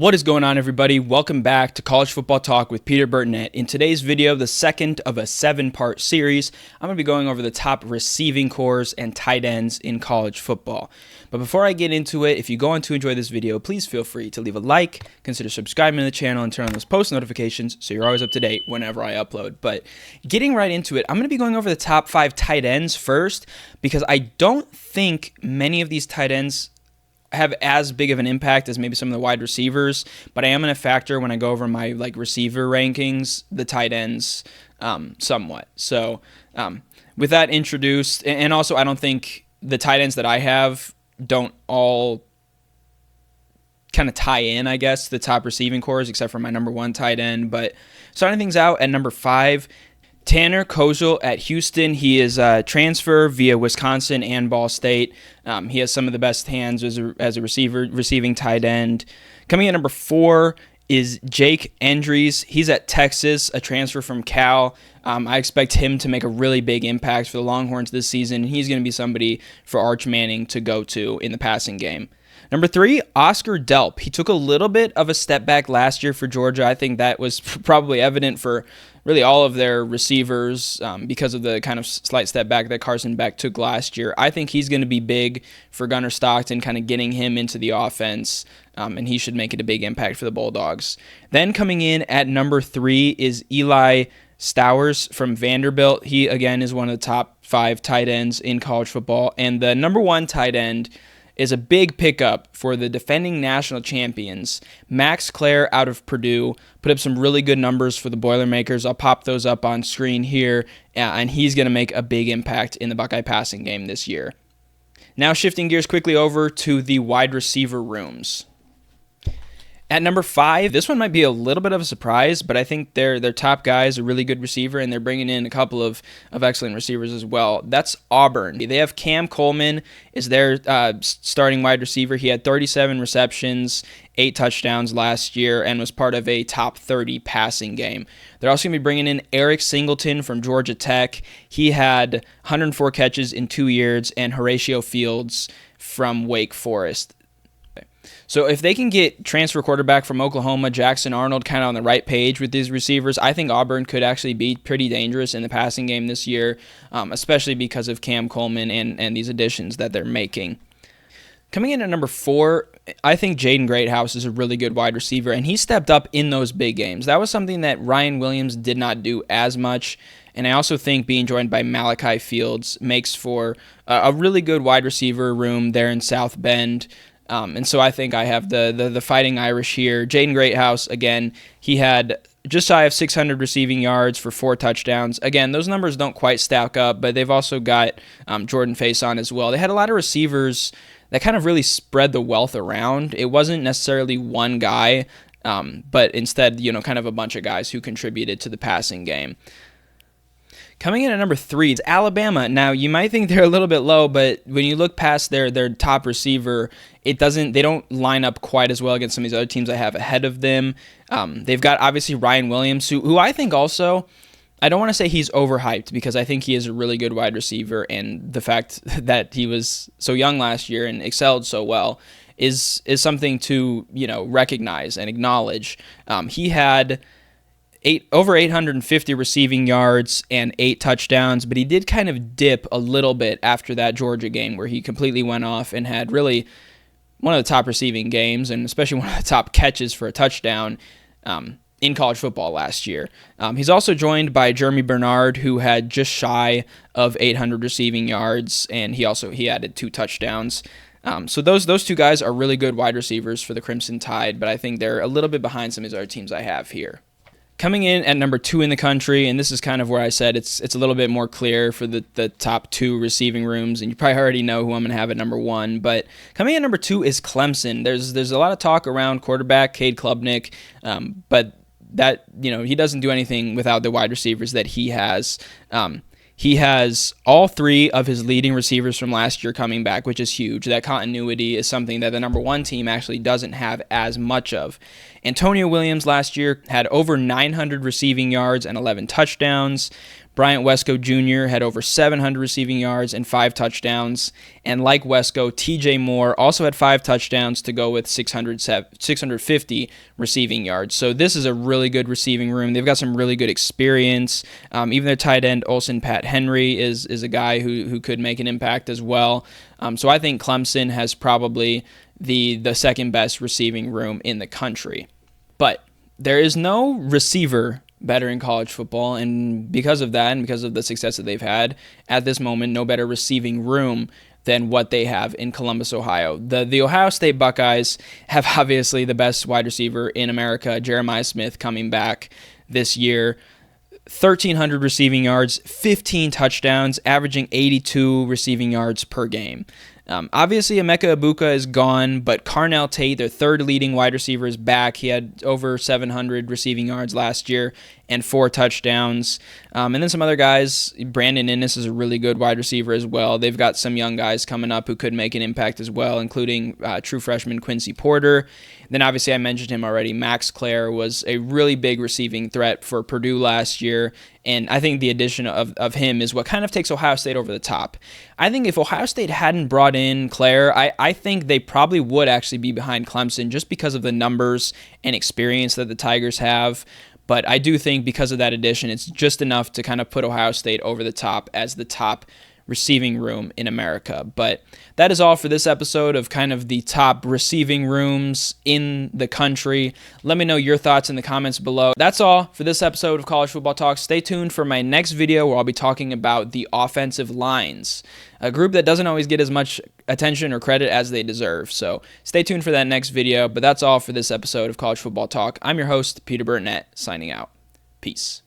What is going on, everybody? Welcome back to College Football Talk with Peter Burtonette. In today's video, the second of a 7-part series, I'm going to be going over the top receiving cores and tight ends in college football. But before I get into it, if you go on to enjoy this video, please feel free to leave a like, consider subscribing to the channel, and turn on those post notifications so you're always up to date whenever I upload. But getting right into it, I'm going to be going over the top 5 tight ends first because I don't think many of these tight ends have as big of an impact as maybe some of the wide receivers, but I am going to factor when I go over my receiver rankings, the tight ends somewhat. So with that introduced, and also I don't think the tight ends that I have don't all kind of tie in, I guess, to the top receiving cores, except for my number 1 tight end. But starting things out at number 5, Tanner Kozel at Houston. He is a transfer via Wisconsin and Ball State. He has some of the best hands as a receiving tight end. Coming in number 4 is Jake Endries. He's at Texas, a transfer from Cal. I expect him to make a really big impact for the Longhorns this season. He's going to be somebody for Arch Manning to go to in the passing game. Number 3, Oscar Delp. He took a little bit of a step back last year for Georgia. I think that was probably evident for really all of their receivers because of the kind of slight step back that Carson Beck took last year. I think he's going to be big for Gunnar Stockton, kind of getting him into the offense, and he should make it a big impact for the Bulldogs. Then coming in at number 3 is Eli Stowers from Vanderbilt. He, again, is one of the top 5 tight ends in college football. And the number 1 tight end is a big pickup for the defending national champions. Max Clare out of Purdue put up some really good numbers for the Boilermakers. I'll pop those up on screen here, and he's going to make a big impact in the Buckeye passing game this year. Now shifting gears quickly over to the wide receiver rooms. At number 5, this one might be a little bit of a surprise, but I think their top guy is a really good receiver, and they're bringing in a couple of excellent receivers as well. That's Auburn. They have Cam Coleman is their starting wide receiver. He had 37 receptions, 8 touchdowns last year, and was part of a top 30 passing game. They're also going to be bringing in Eric Singleton from Georgia Tech. He had 104 catches in 2 years, and Horatio Fields from Wake Forest. So if they can get transfer quarterback from Oklahoma, Jackson Arnold, kind of on the right page with these receivers, I think Auburn could actually be pretty dangerous in the passing game this year, especially because of Cam Coleman and these additions that they're making. Coming in at number 4, I think Jaden Greathouse is a really good wide receiver, and he stepped up in those big games. That was something that Ryan Williams did not do as much, and I also think being joined by Malachi Fields makes for a really good wide receiver room there in South Bend. And so I think I have the Fighting Irish here. Jaden Greathouse, again, he had just shy of 600 receiving yards for 4 touchdowns. Again, those numbers don't quite stack up, but they've also got Jordan Faison as well. They had a lot of receivers that kind of really spread the wealth around. It wasn't necessarily one guy, but instead, kind of a bunch of guys who contributed to the passing game. Coming in at number 3 is Alabama. Now, you might think they're a little bit low, but when you look past their top receiver, they don't line up quite as well against some of these other teams I have ahead of them. They've got, obviously, Ryan Williams, who I think also, I don't want to say he's overhyped because I think he is a really good wide receiver, and the fact that he was so young last year and excelled so well is something to recognize and acknowledge. He had over 850 receiving yards and 8 touchdowns, but he did kind of dip a little bit after that Georgia game where he completely went off and had really one of the top receiving games and especially one of the top catches for a touchdown in college football last year. He's also joined by Jeremy Bernard, who had just shy of 800 receiving yards, and he added 2 touchdowns. So those 2 guys are really good wide receivers for the Crimson Tide, but I think they're a little bit behind some of these other teams I have here. Coming in at number 2 in the country, and this is kind of where I said it's a little bit more clear for the top 2 receiving rooms, and you probably already know who I'm going to have at number 1. But coming in at number 2 is Clemson. There's a lot of talk around quarterback Cade Klubnik, but that he doesn't do anything without the wide receivers that he has. He has all 3 of his leading receivers from last year coming back, which is huge. That continuity is something that the number 1 team actually doesn't have as much of. Antonio Williams last year had over 900 receiving yards and 11 touchdowns. Bryant Wesco Jr. had over 700 receiving yards and 5 touchdowns. And like Wesco, TJ Moore also had 5 touchdowns to go with 650 receiving yards. So this is a really good receiving room. They've got some really good experience. Even their tight end, Olsen Pat Henry, is a guy who could make an impact as well. So I think Clemson has probably the second best receiving room in the country. But there is no receiver better in college football, and because of that and because of the success that they've had at this moment, no better receiving room than what they have in Columbus, Ohio. The Ohio State Buckeyes have obviously the best wide receiver in America, Jeremiah Smith, coming back this year. 1,300 receiving yards, 15 touchdowns, averaging 82 receiving yards per game. Obviously, Emeka Egbuka is gone, but Carnell Tate, their third leading wide receiver, is back. He had over 700 receiving yards last year and 4 touchdowns. And then some other guys. Brandon Innes is a really good wide receiver as well. They've got some young guys coming up who could make an impact as well, including true freshman Quincy Porter. Then obviously I mentioned him already. Max Clare was a really big receiving threat for Purdue last year, and I think the addition of him is what kind of takes Ohio State over the top. I think if Ohio State hadn't brought in Clare, I think they probably would actually be behind Clemson just because of the numbers and experience that the Tigers have. But I do think because of that addition, it's just enough to kind of put Ohio State over the top as the top receiving room in America. But that is all for this episode of kind of the top receiving rooms in the country. Let me know your thoughts in the comments below. That's all for this episode of College Football Talk. Stay tuned for my next video where I'll be talking about the offensive lines, a group that doesn't always get as much attention or credit as they deserve. So stay tuned for that next video. But that's all for this episode of College Football Talk. I'm your host, Peter Burnett, signing out. Peace.